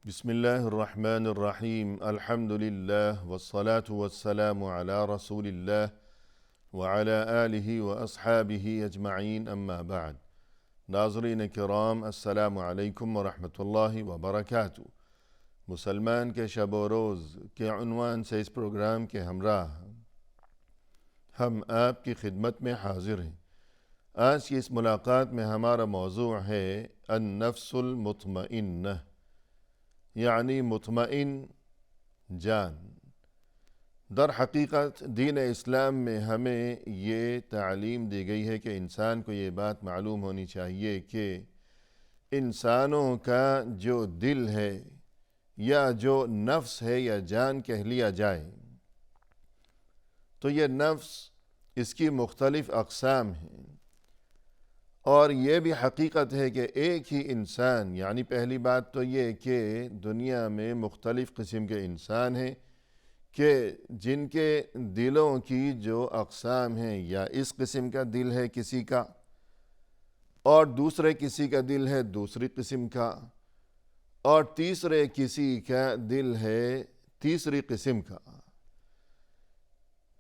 بسم الله الرحمن الرحیم الحمد للہ والصلاة والسلام علی رسول اللہ وعلى آلہ واصحابہ اجمعین اما بعد۔ ناظرین کرام، السلام علیکم ورحمۃ اللہ وبرکاتہ۔ مسلمان کے شب و روز کے عنوان سے اس پروگرام کے ہمراہ ہم آپ کی خدمت میں حاضر ہیں۔ آج کی اس ملاقات میں ہمارا موضوع ہے النفس المطمئنہ، یعنی مطمئن جان۔ در حقیقت دین اسلام میں ہمیں یہ تعلیم دی گئی ہے کہ انسان کو یہ بات معلوم ہونی چاہیے کہ انسانوں کا جو دل ہے یا جو نفس ہے یا جان کہہ لیا جائے، تو یہ نفس اس کی مختلف اقسام ہیں، اور یہ بھی حقیقت ہے کہ ایک ہی انسان، یعنی پہلی بات تو یہ کہ دنیا میں مختلف قسم کے انسان ہیں کہ جن کے دلوں کی جو اقسام ہیں، یا اس قسم کا دل ہے کسی کا اور دوسرے کسی کا دل ہے دوسری قسم کا، اور تیسرے کسی کا دل ہے تیسری قسم کا۔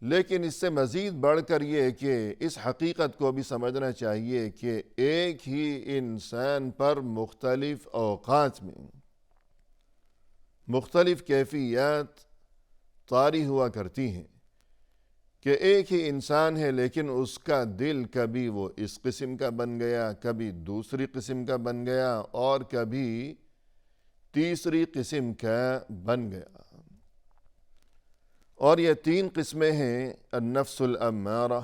لیکن اس سے مزید بڑھ کر یہ کہ اس حقیقت کو بھی سمجھنا چاہیے کہ ایک ہی انسان پر مختلف اوقات میں مختلف کیفیات طاری ہوا کرتی ہیں، کہ ایک ہی انسان ہے لیکن اس کا دل کبھی وہ اس قسم کا بن گیا، کبھی دوسری قسم کا بن گیا، اور کبھی تیسری قسم کا بن گیا۔ اور یہ تین قسمیں ہیں: النفس الامارہ،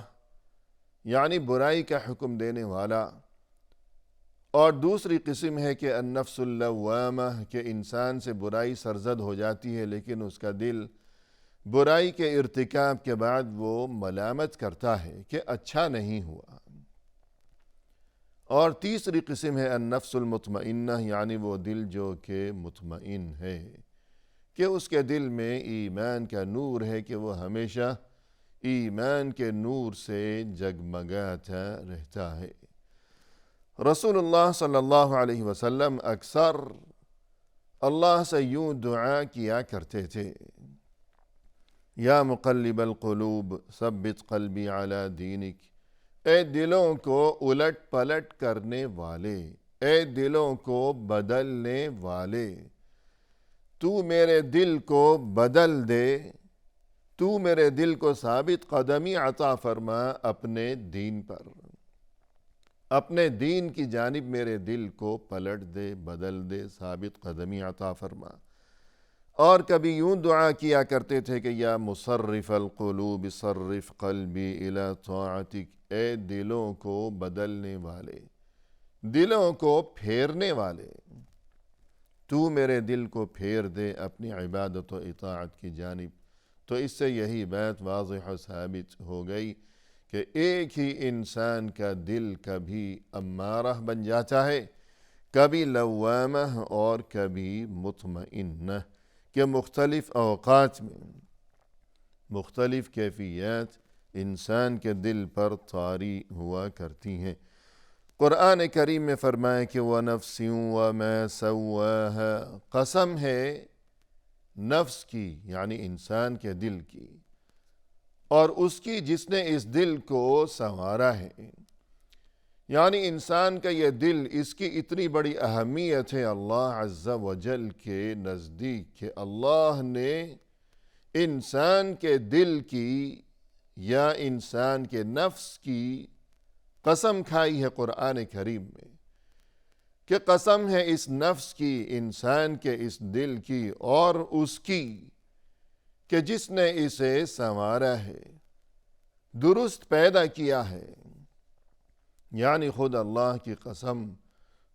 یعنی برائی کا حکم دینے والا، اور دوسری قسم ہے کہ النفس اللوامہ، کہ انسان سے برائی سرزد ہو جاتی ہے لیکن اس کا دل برائی کے ارتکاب کے بعد وہ ملامت کرتا ہے کہ اچھا نہیں ہوا۔ اور تیسری قسم ہے النفس المطمئنہ، یعنی وہ دل جو کہ مطمئن ہے، کہ اس کے دل میں ایمان کا نور ہے، کہ وہ ہمیشہ ایمان کے نور سے جگمگاتا رہتا ہے۔ رسول اللہ صلی اللہ علیہ وسلم اکثر اللہ سے یوں دعا کیا کرتے تھے: یا مقلب القلوب ثبت قلبی علی دینک، اے دلوں کو الٹ پلٹ کرنے والے، اے دلوں کو بدلنے والے، تو میرے دل کو بدل دے، تو میرے دل کو ثابت قدمی عطا فرما اپنے دین پر، اپنے دین کی جانب میرے دل کو پلٹ دے، بدل دے، ثابت قدمی عطا فرما۔ اور کبھی یوں دعا کیا کرتے تھے کہ یا مصرف القلوب صرف قلبی الی طاعتک، اے دلوں کو بدلنے والے، دلوں کو پھیرنے والے، تو میرے دل کو پھیر دے اپنی عبادت و اطاعت کی جانب۔ تو اس سے یہی بات واضح و ثابت ہو گئی کہ ایک ہی انسان کا دل کبھی امارہ بن جاتا ہے، کبھی لوامہ، اور کبھی مطمئنہ، کہ مختلف اوقات میں مختلف کیفیات انسان کے دل پر طاری ہوا کرتی ہیں۔ قرآن کریم میں فرمایا کہ وَنَفْسٍ وَمَا سَوَّاهَا، قسم ہے نفس کی، یعنی انسان کے دل کی، اور اس کی جس نے اس دل کو سنوارا ہے۔ یعنی انسان کا یہ دل، اس کی اتنی بڑی اہمیت ہے اللہ عز و جل کے نزدیک کہ اللہ نے انسان کے دل کی یا انسان کے نفس کی قسم کھائی ہے قرآن کریم میں، کہ قسم ہے اس نفس کی، انسان کے اس دل کی، اور اس کی کہ جس نے اسے سنوارا ہے، درست پیدا کیا ہے، یعنی خود اللہ کی قسم۔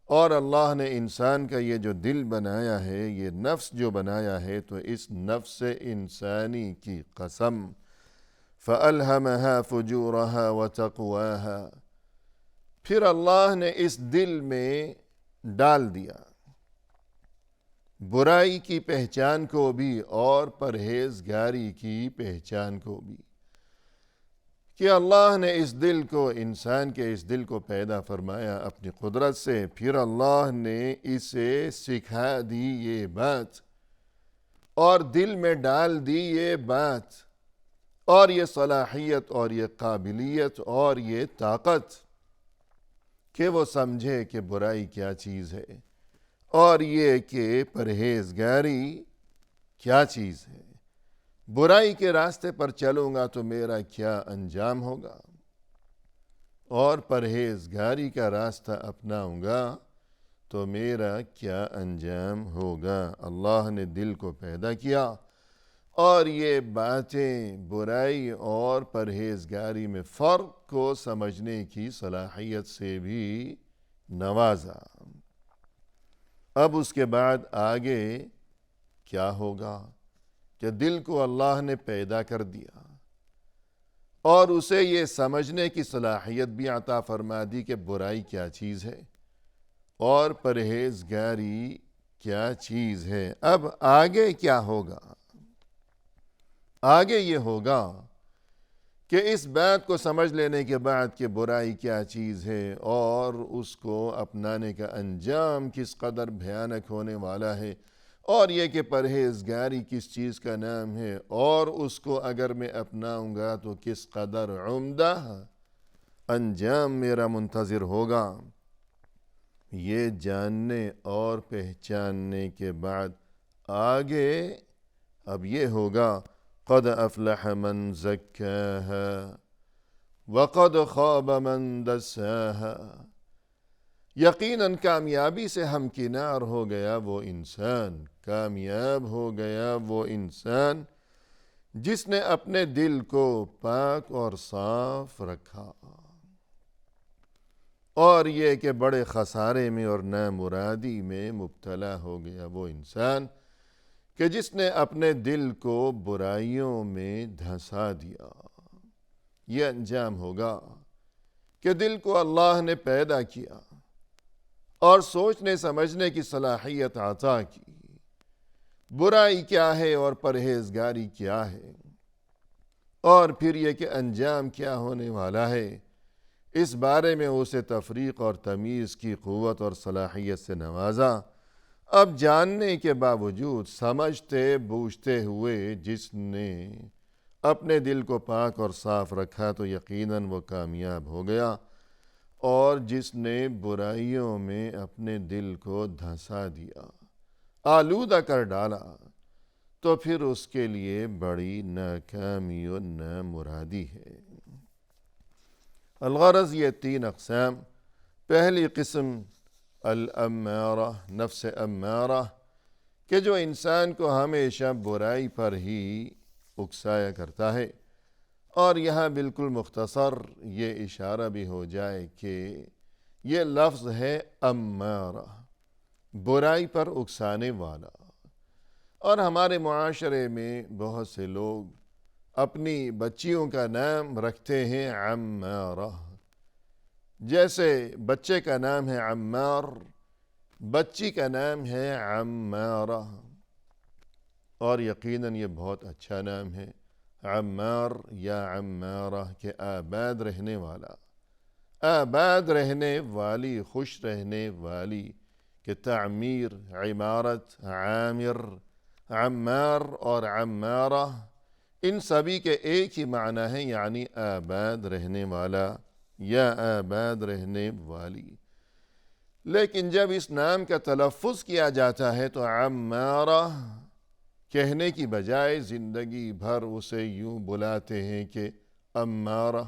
اور اللہ نے انسان کا یہ جو دل بنایا ہے، یہ نفس جو بنایا ہے، تو اس نفس انسانی کی قسم، فَأَلْهَمَهَا فُجُورَهَا وَتَقْوَاهَا، پھر اللہ نے اس دل میں ڈال دیا برائی کی پہچان کو بھی اور پرہیزگاری کی پہچان کو بھی، کہ اللہ نے اس دل کو، انسان کے اس دل کو پیدا فرمایا اپنی قدرت سے، پھر اللہ نے اسے سکھا دی یہ بات اور دل میں ڈال دی یہ بات اور یہ صلاحیت اور یہ قابلیت اور یہ طاقت کہ وہ سمجھے کہ برائی کیا چیز ہے اور یہ کہ پرہیزگاری کیا چیز ہے۔ برائی کے راستے پر چلوں گا تو میرا کیا انجام ہوگا، اور پرہیزگاری کا راستہ اپناؤں گا تو میرا کیا انجام ہوگا۔ اللہ نے دل کو پیدا کیا اور یہ باتیں برائی اور پرہیزگاری میں فرق کو سمجھنے کی صلاحیت سے بھی نوازا۔ اب اس کے بعد آگے کیا ہوگا کہ دل کو اللہ نے پیدا کر دیا اور اسے یہ سمجھنے کی صلاحیت بھی عطا فرما دی کہ برائی کیا چیز ہے اور پرہیزگاری کیا چیز ہے۔ اب آگے کیا ہوگا؟ آگے یہ ہوگا کہ اس بات کو سمجھ لینے کے بعد کہ برائی کیا چیز ہے اور اس کو اپنانے کا انجام کس قدر بھیانک ہونے والا ہے، اور یہ کہ پرہیزگاری کس چیز کا نام ہے اور اس کو اگر میں اپناؤں گا تو کس قدر عمدہ انجام میرا منتظر ہوگا، یہ جاننے اور پہچاننے کے بعد آگے اب یہ ہوگا قد افلح من زکاها وقد خواب من دساها۔ یقیناً کامیابی سے ہمکنار ہو گیا وہ انسان، کامیاب ہو گیا وہ انسان جس نے اپنے دل کو پاک اور صاف رکھا، اور یہ کہ بڑے خسارے میں اور نامرادی میں مبتلا ہو گیا وہ انسان کہ جس نے اپنے دل کو برائیوں میں دھنسا دیا۔ یہ انجام ہوگا کہ دل کو اللہ نے پیدا کیا اور سوچنے سمجھنے کی صلاحیت عطا کی، برائی کیا ہے اور پرہیزگاری کیا ہے، اور پھر یہ کہ انجام کیا ہونے والا ہے، اس بارے میں اسے تفریق اور تمیز کی قوت اور صلاحیت سے نوازا۔ اب جاننے کے باوجود، سمجھتے بوجھتے ہوئے جس نے اپنے دل کو پاک اور صاف رکھا تو یقیناً وہ کامیاب ہو گیا، اور جس نے برائیوں میں اپنے دل کو دھنسا دیا، آلودہ کر ڈالا، تو پھر اس کے لیے بڑی ناکامی و نامرادی ہے۔ الغرض یہ 3 اقسام۔ پہلی قسم الامارہ، نفس امارہ، کہ جو انسان کو ہمیشہ برائی پر ہی اکسایا کرتا ہے، اور یہاں بالکل مختصر یہ اشارہ بھی ہو جائے کہ یہ لفظ ہے امارہ، برائی پر اکسانے والا، اور ہمارے معاشرے میں بہت سے لوگ اپنی بچیوں کا نام رکھتے ہیں عمارہ، جیسے بچے کا نام ہے عمار، بچی کا نام ہے عمارہ، اور یقیناً یہ بہت اچھا نام ہے، عمار یا عمارہ، کہ آباد رہنے والا، آباد رہنے والی، خوش رہنے والی، کہ تعمیر، عمارت، عامر، عمار اور عمارہ ان سبھی کے ایک ہی معنی ہے، یعنی آباد رہنے والا یا آباد رہنے والی۔ لیکن جب اس نام کا تلفظ کیا جاتا ہے تو عمارہ کہنے کی بجائے زندگی بھر اسے یوں بلاتے ہیں کہ امارہ،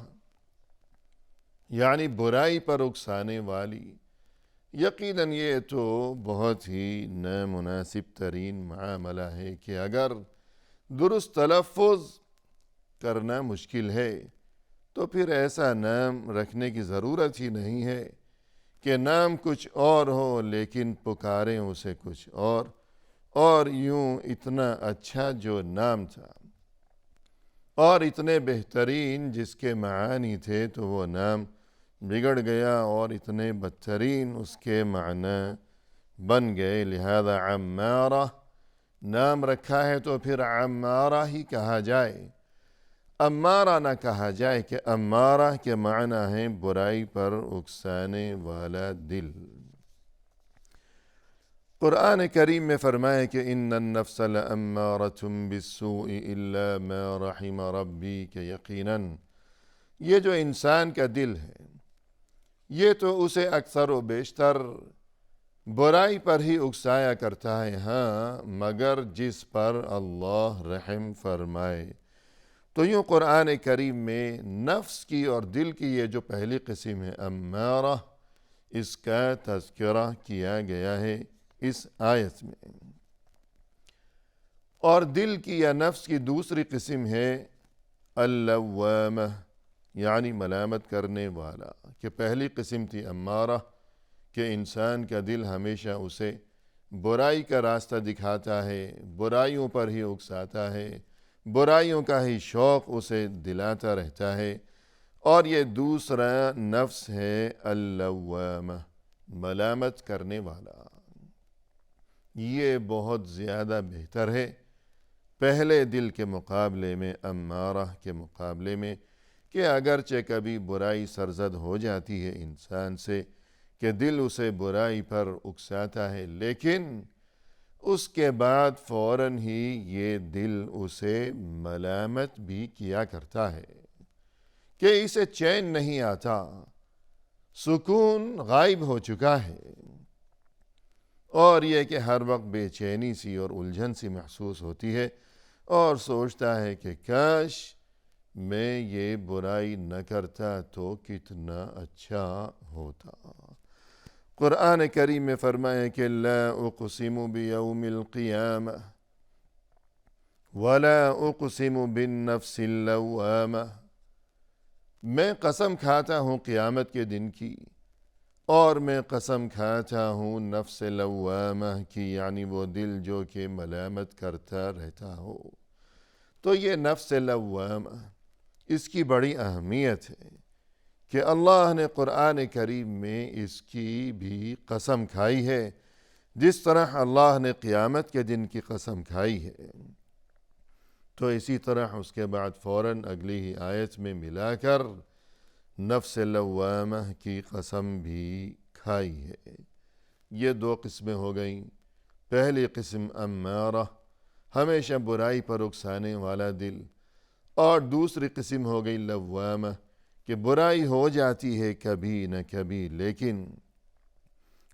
یعنی برائی پر اکسانے والی۔ یقیناً یہ تو بہت ہی نامناسب ترین معاملہ ہے کہ اگر درست تلفظ کرنا مشکل ہے تو پھر ایسا نام رکھنے کی ضرورت ہی نہیں ہے کہ نام کچھ اور ہو لیکن پکاریں اسے کچھ اور یوں اتنا اچھا جو نام تھا اور اتنے بہترین جس کے معانی تھے تو وہ نام بگڑ گیا اور اتنے بدترین اس کے معنی بن گئے۔ لہذا عمارہ نام رکھا ہے تو پھر عمارہ ہی کہا جائے۔ امارہ نہ کہا جائے کہ امارہ کے معنی ہیں برائی پر اکسانے والا دل۔ قرآن کریم میں فرمائے کہ ان النفس لامارۃ بالسوء الا ما رحم ربی، کہ یقیناً یہ جو انسان کا دل ہے یہ تو اسے اکثر و بیشتر برائی پر ہی اکسایا کرتا ہے، ہاں مگر جس پر اللہ رحم فرمائے۔ تو یوں قرآن کریم میں نفس کی اور دل کی یہ جو پہلی قسم ہے امارہ، اس کا تذکرہ کیا گیا ہے اس آیت میں۔ اور دل کی یا نفس کی دوسری قسم ہے اللوامہ، یعنی ملامت کرنے والا، کہ پہلی قسم تھی امارہ کہ انسان کا دل ہمیشہ اسے برائی کا راستہ دکھاتا ہے، برائیوں پر ہی اکساتا ہے، برائیوں کا ہی شوق اسے دلاتا رہتا ہے۔ اور یہ دوسرا نفس ہے اللوامہ، ملامت کرنے والا۔ یہ بہت زیادہ بہتر ہے پہلے دل کے مقابلے میں، امارہ کے مقابلے میں، کہ اگرچہ کبھی برائی سرزد ہو جاتی ہے انسان سے کہ دل اسے برائی پر اکساتا ہے، لیکن اس کے بعد فوراً ہی یہ دل اسے ملامت بھی کیا کرتا ہے کہ اسے چین نہیں آتا، سکون غائب ہو چکا ہے، اور یہ کہ ہر وقت بے چینی سی اور الجھن سی محسوس ہوتی ہے، اور سوچتا ہے کہ کاش میں یہ برائی نہ کرتا تو کتنا اچھا ہوتا۔ قرآن کریم میں فرمایا کہ لا اقسم بیوم القیامہ ولا اقسم بالنفس اللوامہ، میں قسم کھاتا ہوں قیامت کے دن کی، اور میں قسم کھاتا ہوں نفس لوامہ کی، یعنی وہ دل جو کہ ملامت کرتا رہتا ہو۔ تو یہ نفس لوامہ، اس کی بڑی اہمیت ہے کہ اللہ نے قرآن کریم میں اس کی بھی قسم کھائی ہے، جس طرح اللہ نے قیامت کے دن کی قسم کھائی ہے۔ تو اسی طرح اس کے بعد فوراً اگلی ہی آیت میں ملا کر نفس لوامہ کی قسم بھی کھائی ہے۔ یہ دو قسمیں ہو گئیں، پہلی قسم امارہ، ہمیشہ برائی پر اکسانے والا دل، اور دوسری قسم ہو گئی لوامہ، کہ برائی ہو جاتی ہے کبھی نہ کبھی، لیکن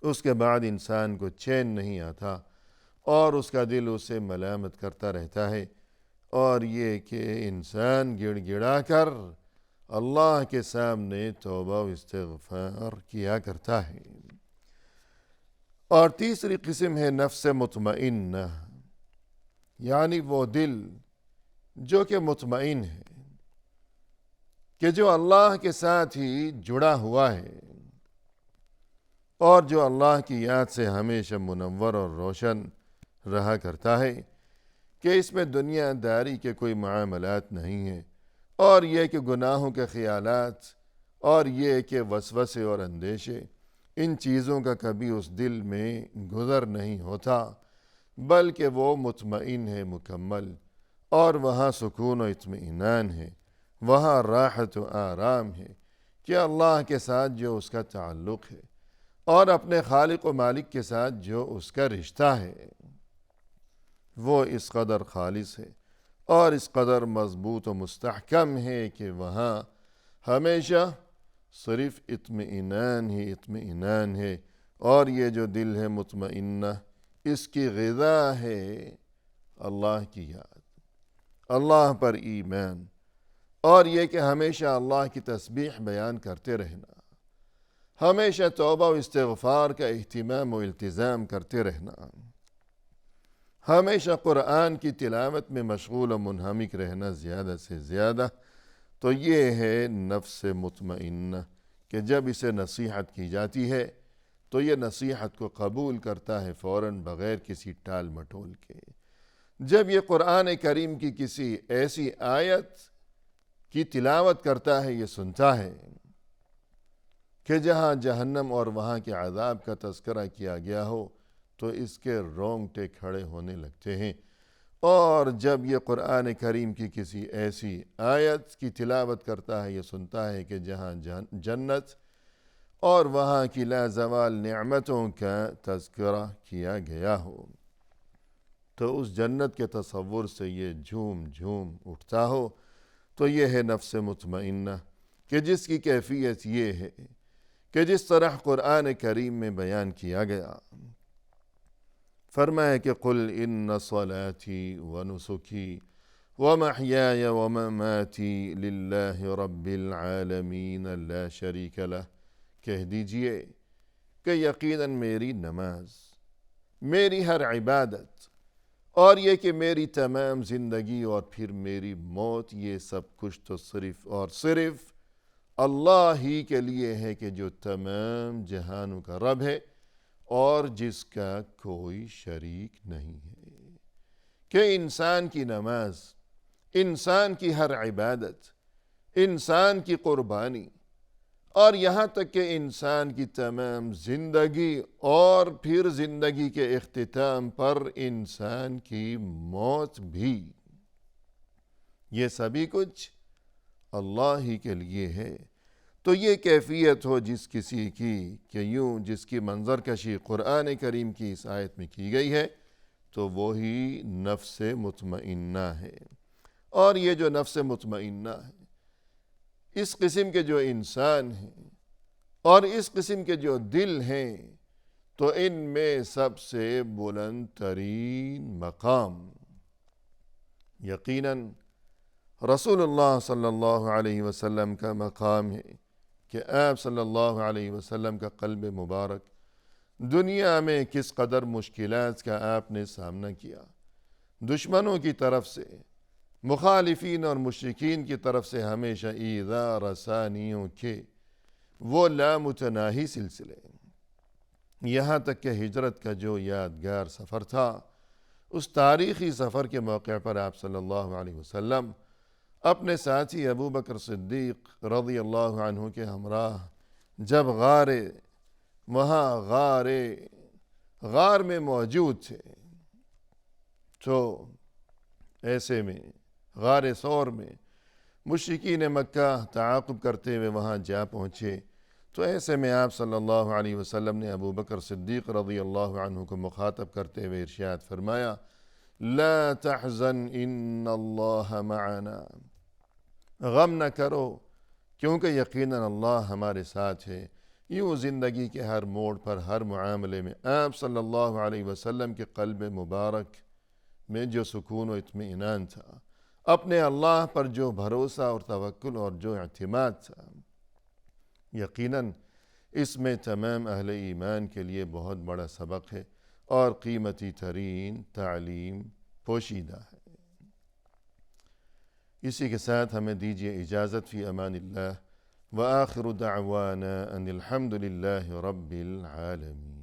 اس کے بعد انسان کو چین نہیں آتا اور اس کا دل اسے ملامت کرتا رہتا ہے، اور یہ کہ انسان گڑ گڑا کر اللہ کے سامنے توبہ و استغفار کیا کرتا ہے۔ اور تیسری قسم ہے نفس مطمئنہ، یعنی وہ دل جو کہ مطمئن ہے، کہ جو اللہ کے ساتھ ہی جڑا ہوا ہے، اور جو اللہ کی یاد سے ہمیشہ منور اور روشن رہا کرتا ہے، کہ اس میں دنیا داری کے کوئی معاملات نہیں ہیں، اور یہ کہ گناہوں کے خیالات اور یہ کہ وسوسے اور اندیشے، ان چیزوں کا کبھی اس دل میں گزر نہیں ہوتا، بلکہ وہ مطمئن ہے مکمل، اور وہاں سکون و اطمینان ہے، وہاں راحت و آرام ہے، کہ اللہ کے ساتھ جو اس کا تعلق ہے اور اپنے خالق و مالک کے ساتھ جو اس کا رشتہ ہے، وہ اس قدر خالص ہے اور اس قدر مضبوط و مستحکم ہے کہ وہاں ہمیشہ صرف اطمینان ہی اطمینان ہے۔ اور یہ جو دل ہے مطمئنہ، اس کی غذا ہے اللہ کی یاد، اللہ پر ایمان، اور یہ کہ ہمیشہ اللہ کی تسبیح بیان کرتے رہنا، ہمیشہ توبہ و استغفار کا اہتمام و التزام کرتے رہنا، ہمیشہ قرآن کی تلاوت میں مشغول و منہمک رہنا زیادہ سے زیادہ۔ تو یہ ہے نفس مطمئنہ، کہ جب اسے نصیحت کی جاتی ہے تو یہ نصیحت کو قبول کرتا ہے فوراً بغیر کسی ٹال مٹول کے۔ جب یہ قرآن کریم کی کسی ایسی آیت کی تلاوت کرتا ہے، یہ سنتا ہے کہ جہاں جہنم اور وہاں کے عذاب کا تذکرہ کیا گیا ہو، تو اس کے رونگٹے کھڑے ہونے لگتے ہیں، اور جب یہ قرآن کریم کی کسی ایسی آیت کی تلاوت کرتا ہے، یہ سنتا ہے کہ جہاں جنت اور وہاں کی لازوال نعمتوں کا تذکرہ کیا گیا ہو، تو اس جنت کے تصور سے یہ جھوم جھوم اٹھتا ہو، تو یہ ہے نفس مطمئنہ، کہ جس کی کیفیت یہ ہے کہ جس طرح قرآن کریم میں بیان کیا گیا، فرمایا کہ قل ان صلاتی ونسکی ومحیای ومماتی للہ رب العالمین لا شریک لہ، کہہ دیجئے کہ یقیناً میری نماز، میری ہر عبادت، اور یہ کہ میری تمام زندگی اور پھر میری موت، یہ سب کچھ تو صرف اور صرف اللہ ہی کے لیے ہے، کہ جو تمام جہانوں کا رب ہے اور جس کا کوئی شریک نہیں ہے۔ کہ انسان کی نماز، انسان کی ہر عبادت، انسان کی قربانی، اور یہاں تک کہ انسان کی تمام زندگی اور پھر زندگی کے اختتام پر انسان کی موت بھی، یہ سبھی کچھ اللہ ہی کے لیے ہے۔ تو یہ کیفیت ہو جس کسی کی کہ یوں جس کی منظر کشی قرآن کریم کی اس آیت میں کی گئی ہے، تو وہی نفس مطمئنہ ہے۔ اور یہ جو نفس مطمئنہ ہے، اس قسم کے جو انسان ہیں اور اس قسم کے جو دل ہیں، تو ان میں سب سے بلند ترین مقام یقیناً رسول اللہ صلی اللہ علیہ وسلم کا مقام ہے، کہ آپ صلی اللہ علیہ وسلم کا قلب مبارک دنیا میں کس قدر مشکلات کا آپ نے سامنا کیا، دشمنوں کی طرف سے، مخالفین اور مشرکین کی طرف سے ہمیشہ ایذا رسانیوں کے وہ لامتناہی سلسلے، یہاں تک کہ ہجرت کا جو یادگار سفر تھا، اس تاریخی سفر کے موقع پر آپ صلی اللہ علیہ وسلم اپنے ساتھی ابو بکر صدیق رضی اللہ عنہ کے ہمراہ جب غار میں موجود تھے، تو ایسے میں غار ثور میں مشرکین مکہ تعاقب کرتے ہوئے وہاں جا پہنچے، تو ایسے میں آپ صلی اللہ علیہ وسلم نے ابو بکر صدیق رضی اللہ عنہ کو مخاطب کرتے ہوئے ارشاد فرمایا، لا تحزن ان اللہ معنا، غم نہ کرو کیونکہ یقیناً اللہ ہمارے ساتھ ہے۔ یوں زندگی کے ہر موڑ پر، ہر معاملے میں آپ صلی اللہ علیہ وسلم کے قلب مبارک میں جو سکون و اطمینان تھا، اپنے اللہ پر جو بھروسہ اور توکل اور جو اعتماد تھا، یقیناً اس میں تمام اہل ایمان کے لیے بہت بڑا سبق ہے اور قیمتی ترین تعلیم پوشیدہ ہے۔ اسی کے ساتھ ہمیں دیجیے اجازت، فی امان اللہ، وآخر دعوانا ان الحمد للہ رب العالمین۔